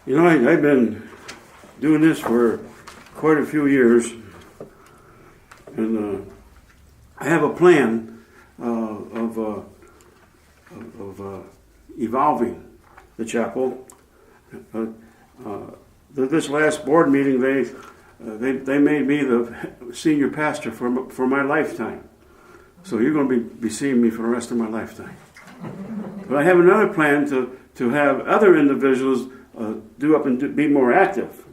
You know, I've been doing this for quite a few years, and I have a plan of evolving the chapel. This last board meeting, they made me the senior pastor for my lifetime. So you're going to be seeing me for the rest of my lifetime. But I have another plan to have other individuals do up and be more active.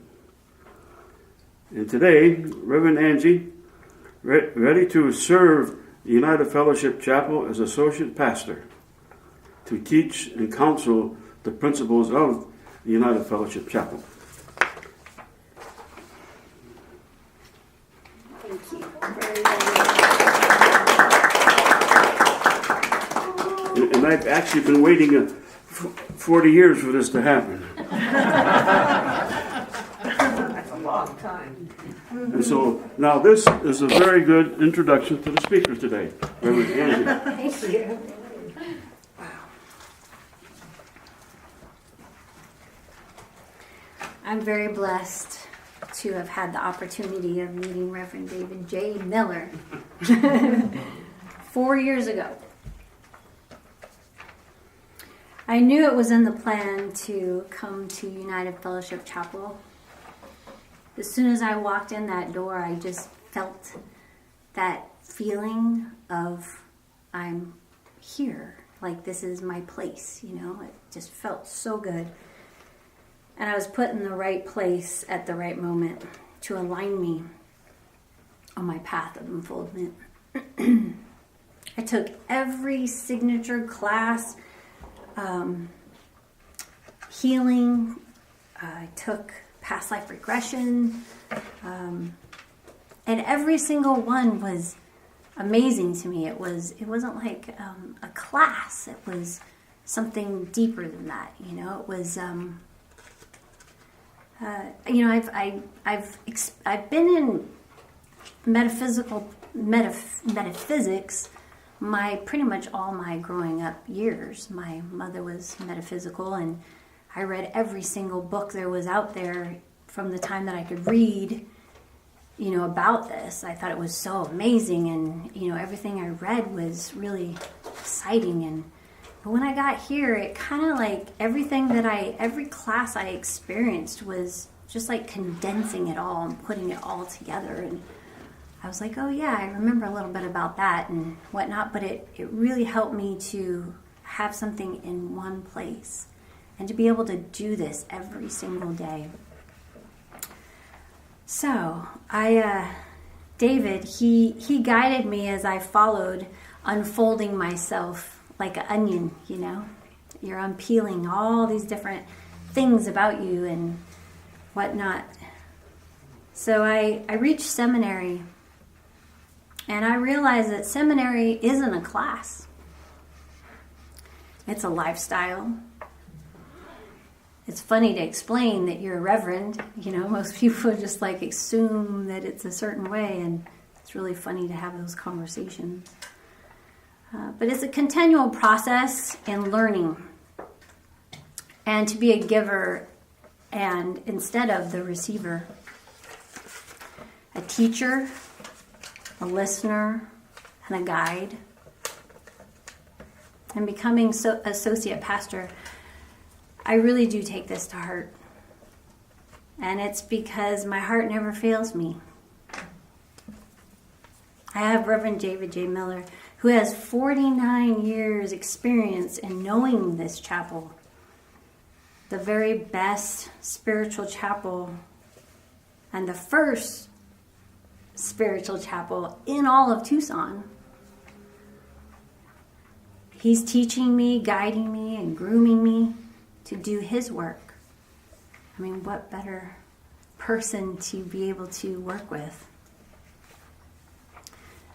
And today, Rev Angie, ready to serve the United Fellowship Chapel as associate pastor, to teach and counsel the principles of the United Fellowship Chapel. Thank you. And I've actually been waiting 40 years for this to happen. That's a long time. And so now this is a very good introduction to the speaker today, Rev Angela. Thank you. Wow. I'm very blessed to have had the opportunity of meeting Reverend David J. Miller 4 years ago. I knew it was in the plan to come to United Fellowship Chapel. As soon as I walked in that door, I just felt that feeling of I'm here, like this is my place, you know. It just felt so good. And I was put in the right place at the right moment to align me on my path of unfoldment. I took every signature class, healing. I took past life regression, and every single one was amazing to me. It wasn't like a class. It was something deeper than that. You know, it was. I've been in metaphysics pretty much all my growing up years. My mother was metaphysical, and I read every single book there was out there from the time that I could read, you know, about this. I thought it was so amazing, and, you know, everything I read was really exciting. But when I got here, it kind of like every class I experienced was just like condensing it all and putting it all together. And I was like, oh yeah, I remember a little bit about that and whatnot, but it really helped me to have something in one place and to be able to do this every single day. So David, he guided me as I followed, unfolding myself like an onion, you know. You're unpeeling all these different things about you and whatnot. So I reached seminary, and I realized that seminary isn't a class. It's a lifestyle. It's funny to explain that you're a reverend. You know, most people just like assume that it's a certain way, and it's really funny to have those conversations. But it's a continual process in learning and to be a giver and instead of the receiver. A teacher, a listener, and a guide. And becoming associate pastor, I really do take this to heart. And it's because my heart never fails me. I have Reverend David J. Miller, who has 49 years experience in knowing this chapel, the very best spiritual chapel and the first spiritual chapel in all of Tucson. He's teaching me, guiding me, and grooming me to do his work. I mean, what better person to be able to work with?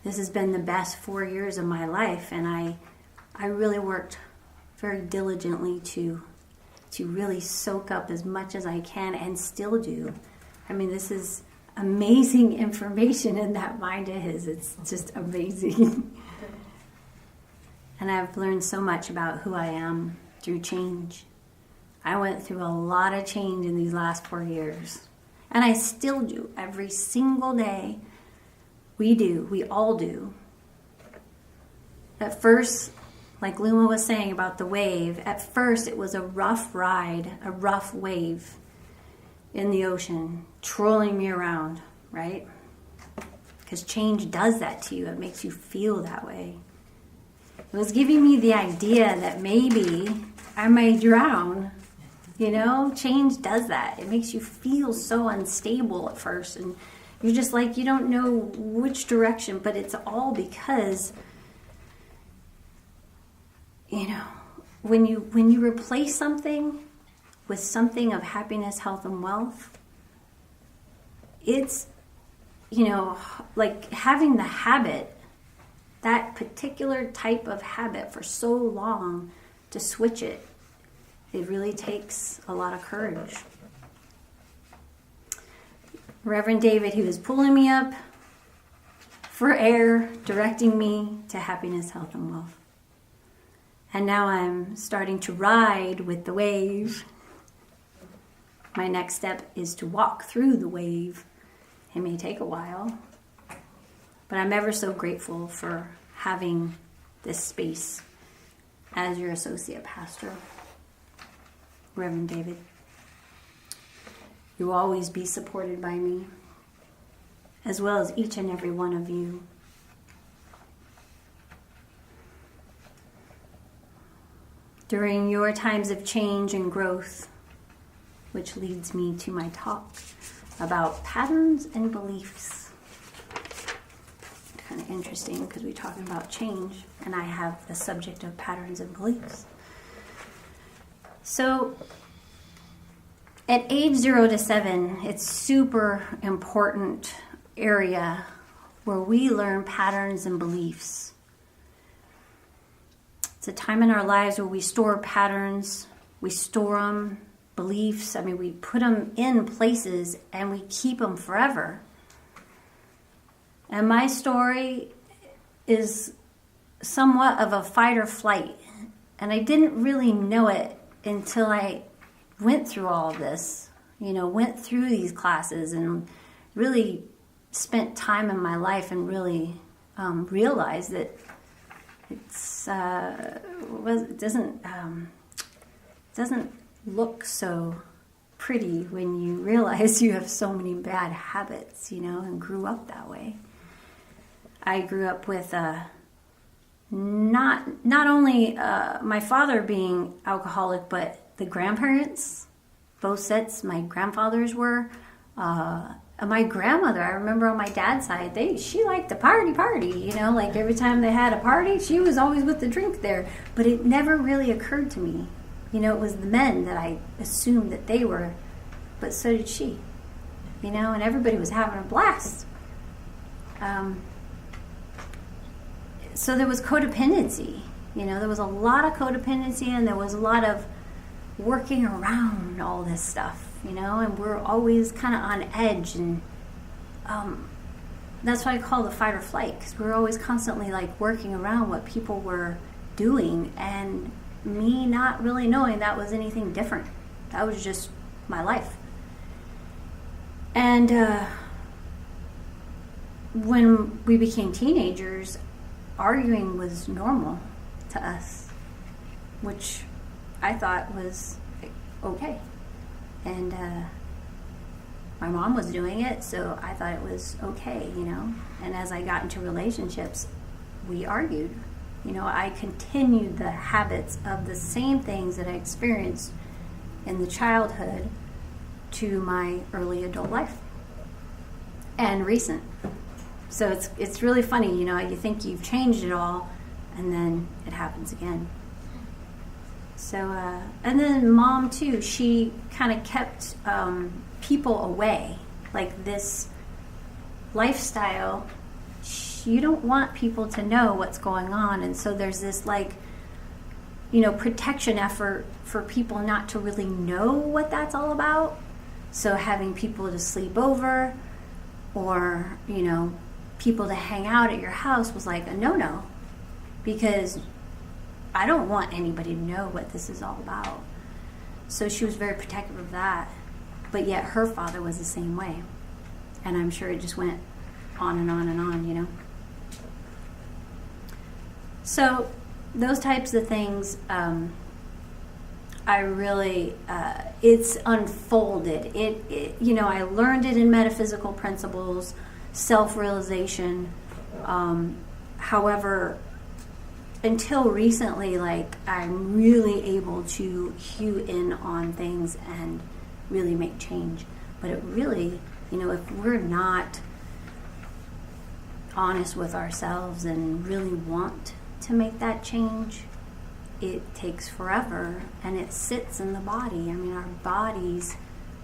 This has been the best 4 years of my life, and I really worked very diligently to really soak up as much as I can and still do. I mean, this is amazing information in that mind of his. It's just amazing. And I've learned so much about who I am through change. I went through a lot of change in these last 4 years. And I still do. Every single day, we all do. At first, like Luma was saying about the wave, at first it was a rough ride, a rough wave in the ocean, trolling me around, right? Because change does that to you. It makes you feel that way. It was giving me the idea that maybe I might drown. You know, change does that. It makes you feel so unstable at first, and you're just like, you don't know which direction, but it's all because, you know, when you replace something with something of happiness, health, and wealth, it's, you know, like having the habit, that particular type of habit for so long, to switch it, it really takes a lot of courage. Reverend David, he was pulling me up for air, directing me to happiness, health, and wealth. And now I'm starting to ride with the wave. My next step is to walk through the wave. It may take a while, but I'm ever so grateful for having this space as your associate pastor, Reverend David. You will always be supported by me, as well as each and every one of you. During your times of change and growth, which leads me to my talk about patterns and beliefs. Kind of interesting because we're talking about change, and I have the subject of patterns and beliefs. So, at age 0 to 7, it's super important area where we learn patterns and beliefs. It's a time in our lives where we store patterns, we store them, beliefs. I mean, we put them in places and we keep them forever. And my story is somewhat of a fight or flight. And I didn't really know it until I went through all of this, you know, went through these classes and really spent time in my life and really realized that it doesn't look so pretty when you realize you have so many bad habits, you know, and grew up that way. I grew up with not only my father being alcoholic, but the grandparents, both sets, my grandfathers were. My grandmother, I remember on my dad's side, she liked to party, you know, like every time they had a party, she was always with the drink there. But it never really occurred to me. You know, it was the men that I assumed that they were, but so did she. You know, and everybody was having a blast. So there was codependency. You know, there was a lot of codependency, and there was a lot of working around all this stuff, you know, and we're always kind of on edge, and that's what I call the fight or flight, because we're always constantly like working around what people were doing, and me not really knowing that was anything different. That was just my life. And when we became teenagers, arguing was normal to us, which I thought was okay. And my mom was doing it, so I thought it was okay, you know. And as I got into relationships, we argued. You know, I continued the habits of the same things that I experienced in the childhood to my early adult life and recent. So it's really funny, you know, you think you've changed it all, and then it happens again. So, and then mom too, she kind of kept people away. Like this lifestyle, you don't want people to know what's going on. And so there's this like, you know, protection effort for people not to really know what that's all about. So having people to sleep over, or, you know, people to hang out at your house was like a no-no, because I don't want anybody to know what this is all about. So she was very protective of that. But yet her father was the same way. And I'm sure it just went on and on and on, you know. So those types of things, I really, it's unfolded. It, you know, I learned it in metaphysical principles, self-realization. However, until recently, like, I'm really able to cue in on things and really make change. But it really, you know, if we're not honest with ourselves and really want to make that change, it takes forever, and it sits in the body. I mean, our bodies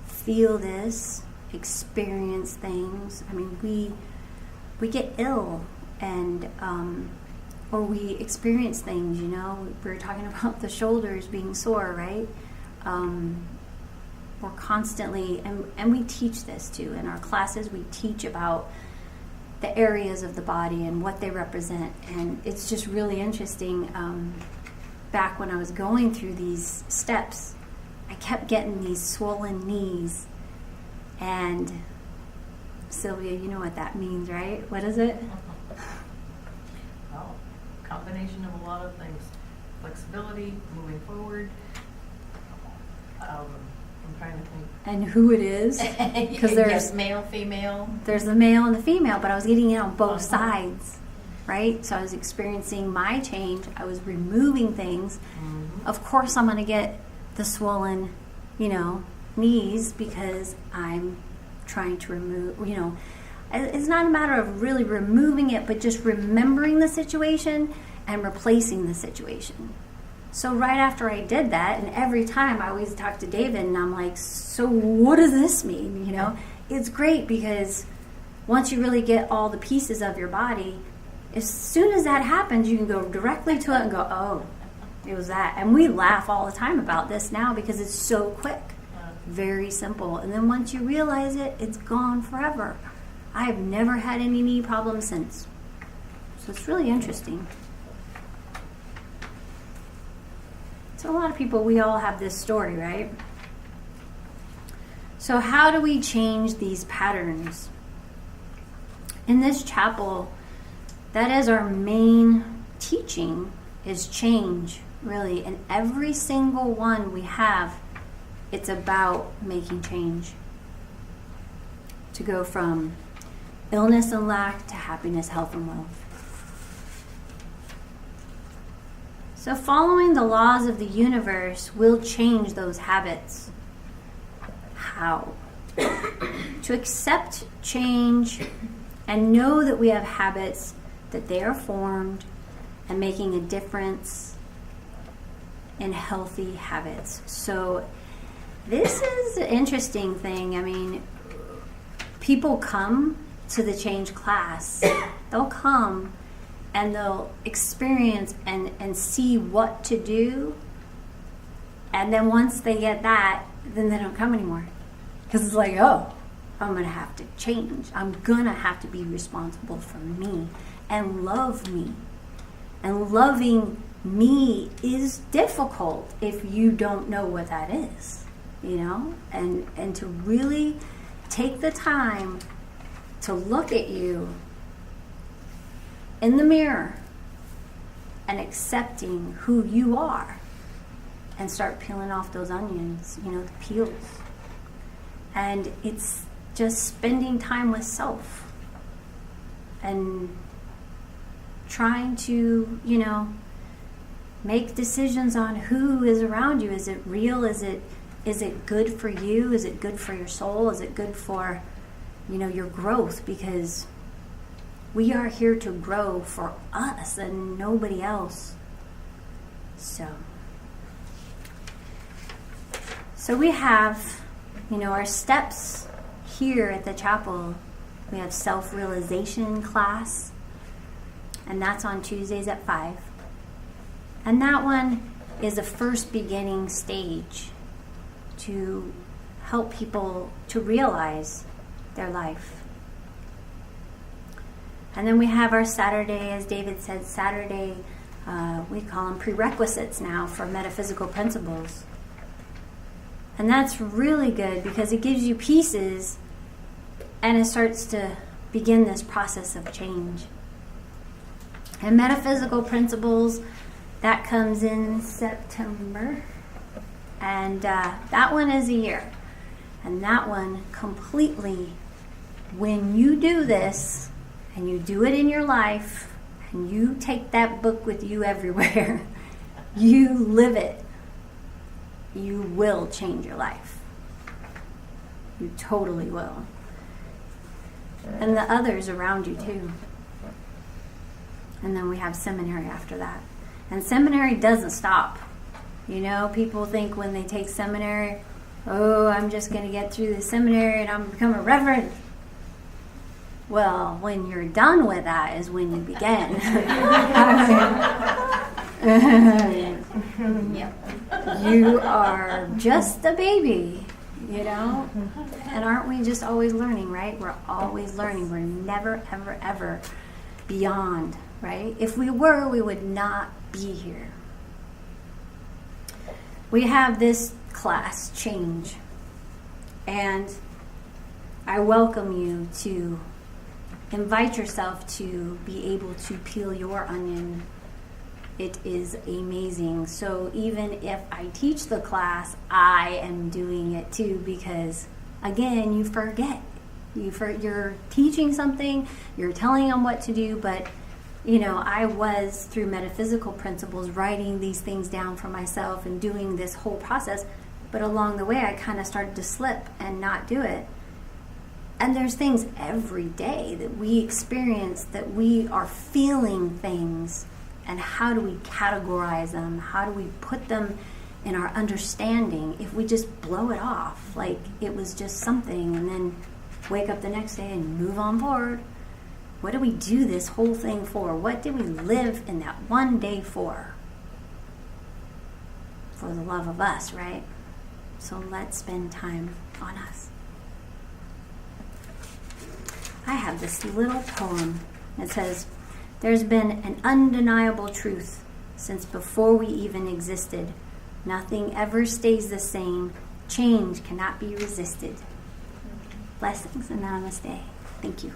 feel this, experience things. I mean, we get ill, and or we experience things, you know. We were talking about the shoulders being sore, right? We're constantly, and we teach this too. In our classes, we teach about the areas of the body and what they represent. And it's just really interesting. Back when I was going through these steps, I kept getting these swollen knees. And Sylvia, you know what that means, right? What is it? Well, combination of a lot of things. Flexibility, moving forward. I'm trying to think. And who it is? Because there's yes, male, female. There's the male and the female, but I was getting it on both sides, right? So I was experiencing my change. I was removing things. Mm-hmm. Of course, I'm going to get the swollen, you know, knees because I'm trying to remove, you know. It's not a matter of really removing it, but just remembering the situation and replacing the situation. So right after I did that, and every time I always talk to David, and I'm like, so what does this mean? You know, it's great because once you really get all the pieces of your body, as soon as that happens, you can go directly to it and go, oh, it was that. And we laugh all the time about this now because it's so quick, very simple. And then once you realize it, it's gone forever. I've never had any knee problems since. So it's really interesting. So a lot of people, we all have this story, right? So how do we change these patterns? In this chapel, that is our main teaching, is change, really. And every single one we have, it's about making change. To go from illness and lack to happiness, health, and wealth. So following the laws of the universe will change those habits. How? To accept change and know that we have habits, that they are formed and making a difference in healthy habits. So this is an interesting thing. I mean, people come to the change class. They'll come and they'll experience and see what to do. And then once they get that, then they don't come anymore. Because it's like, oh, I'm going to have to change. I'm going to have to be responsible for me and love me. And loving me is difficult if you don't know what that is, you know? And to really take the time to look at you in the mirror and accepting who you are and start peeling off those onions, you know, the peels. And it's just spending time with self and trying to, you know, make decisions on who is around you. Is it real? Is it good for you? Is it good for your soul? Is it good for, you know, your growth? Because we are here to grow for us and nobody else. So we have, you know, our steps here at the chapel. We have self-realization class, and that's on Tuesdays at 5. And that one is a first beginning stage to help people to realize their life. And then we have our Saturday, as David said, Saturday, we call them prerequisites now for metaphysical principles. And that's really good because it gives you pieces and it starts to begin this process of change. And metaphysical principles, that comes in September. And that one is a year. And that one completely, when you do this and you do it in your life and you take that book with you everywhere, you live it, you will change your life. You totally will. And the others around you too. And then we have seminary after that. And seminary doesn't stop. You know, people think when they take seminary, oh, I'm just going to get through the seminary and I'm going to become a reverend. Well, when you're done with that is when you begin. You are just a baby, you know? And aren't we just always learning, right? We're always learning. We're never, ever, ever beyond, right? If we were, we would not be here. We have this class, Change, and I welcome you to invite yourself to be able to peel your onion. It is amazing. So even if I teach the class, I am doing it too because, again, you forget. You're teaching something, you're telling them what to do, but you know, I was, through metaphysical principles, writing these things down for myself and doing this whole process. But along the way, I kind of started to slip and not do it. And there's things every day that we experience that we are feeling things. And how do we categorize them? How do we put them in our understanding if we just blow it off like it was just something and then wake up the next day and move on forward? What do we do this whole thing for? What did we live in that one day for? For the love of us, right? So let's spend time on us. I have this little poem that says, "There's been an undeniable truth since before we even existed. Nothing ever stays the same. Change cannot be resisted." Blessings and namaste. Thank you.